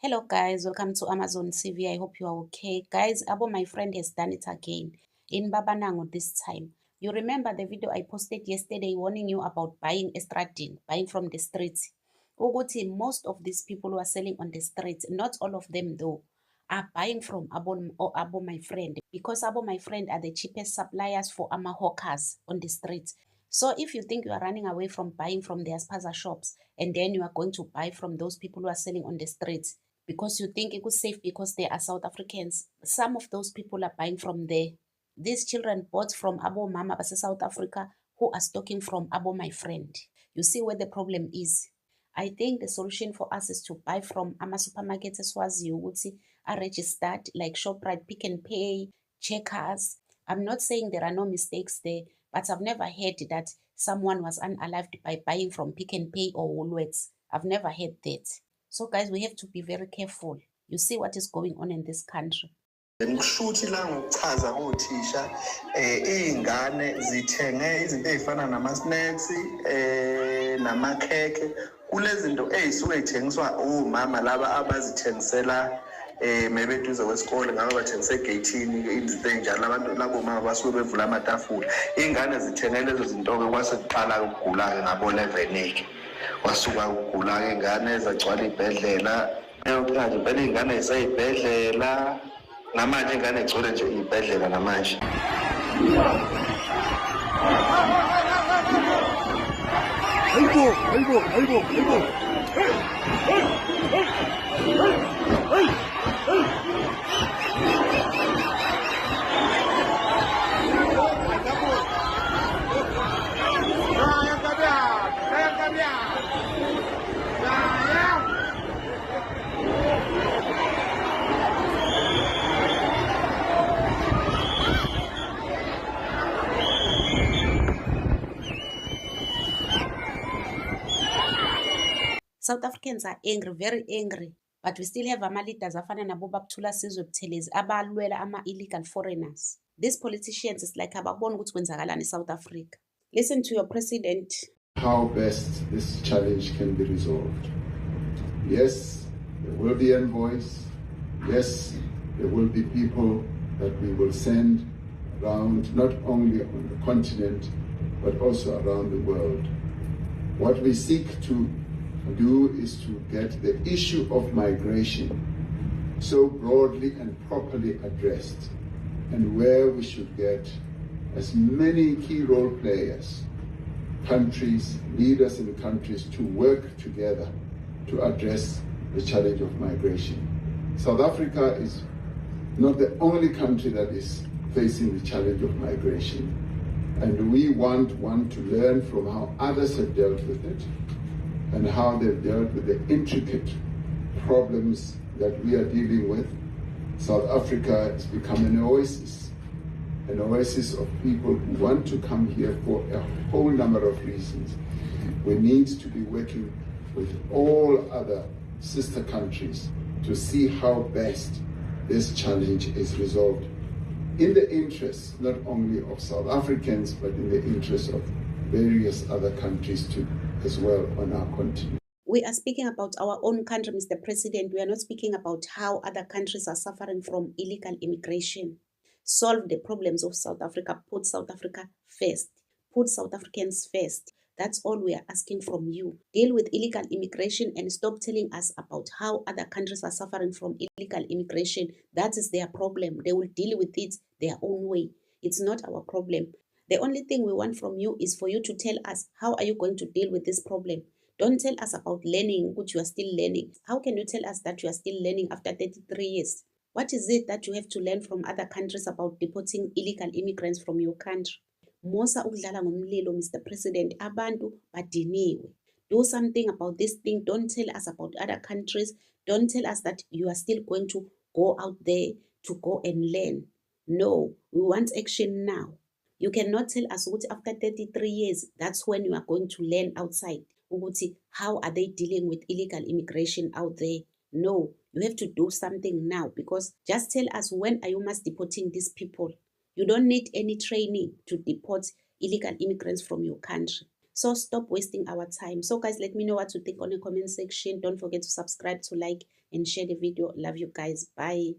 Hello guys, welcome to Amazon TV. I hope you are okay. Guys, my friend has done it again in Babanango this time. You remember the video I posted yesterday warning you about buying estrading, buying from the streets. Uguti, most of these people who are selling on the streets, not all of them though, are buying from Abo my friend, because Abo my friend are the cheapest suppliers for Ama hawkers on the streets. So if you think you are running away from buying from their spaza shops and then you are going to buy from those people who are selling on the streets, because you think it was safe because they are South Africans. Some of those people are buying from there. These children bought from Abo Mama Basa South Africa, who are stocking from Abo my friend. You see where the problem is. I think the solution for us is to buy from Ama supermarkets as well as you would see are registered like ShopRite, Pick and Pay, Checkers. I'm not saying there are no mistakes there, but I've never heard that someone was unalived by buying from Pick and Pay or Woolworths. I've never heard that. So guys, we have to be very careful. You see what is going on in this country. Ngishuthi la ngokuchaza ngothisha izingane zithenge izinto ezifana nama-snacks namakhekhe kulezi zinto ezisuke zithengiswa omama laba abazithengisela maybe eduze kwesikole ngaba bathengisa egate-ini izinto enjalo abantu labo mama basuke bevula amatafula izingane zithenge lezo zinto-ke kwase kuqala ukugula-ke ngabo-11 wasuka ukugula-ke ingane zagcwala ibhedlela eyokuqala impela izingane ziseyibhedlela namanje ingane igcwele nje ibhedlela namanje. Hayibo. South Africans are angry, very angry, but we still have ama leaders afana nabo Bakuthula Sizwe Buthelezi abalwela ama illegal foreigners. These politicians is like ababona ukuthi kwenzakalani eSouth Africa. Listen to your president. How best this challenge can be resolved. Yes, there will be envoys. Yes, there will be people that we will send around, not only on the continent, but also around the world. What we seek to do is to get the issue of migration so broadly and properly addressed, and where we should get as many key role players, countries, leaders in countries to work together to address the challenge of migration. South Africa is not the only country that is facing the challenge of migration, and we want to learn from how others have dealt with it and how they've dealt with the intricate problems that we are dealing with. South Africa has become an oasis of people who want to come here for a whole number of reasons. We need to be working with all other sister countries to see how best this challenge is resolved in the interest not only of South Africans, but in the interest of various other countries too, as well on our continent. We are speaking about our own country, Mr. President. We are not speaking about how other countries are suffering from illegal immigration. Solve the problems of South Africa. Put South Africa first. Put South Africans first. That's all we are asking from you. Deal with illegal immigration and stop telling us about how other countries are suffering from illegal immigration. That is their problem. They will deal with it their own way. It's not our problem. The only thing we want from you is for you to tell us, how are you going to deal with this problem? Don't tell us about learning, which you are still learning. How can you tell us that you are still learning after 33 years? What is it that you have to learn from other countries about deporting illegal immigrants from your country? Mosa ukudlala ngomlilo, Mr. President. Abantu badiniwe. Do something about this thing. Don't tell us about other countries. Don't tell us that you are still going to go out there to go and learn. No, we want action now. You cannot tell us after 33 years, that's when you are going to learn outside. How are they dealing with illegal immigration out there? No, you have to do something now, because just tell us, when are you mass deporting these people? You don't need any training to deport illegal immigrants from your country. So stop wasting our time. So guys, let me know what you think on the comment section. Don't forget to subscribe, to like, and share the video. Love you guys. Bye.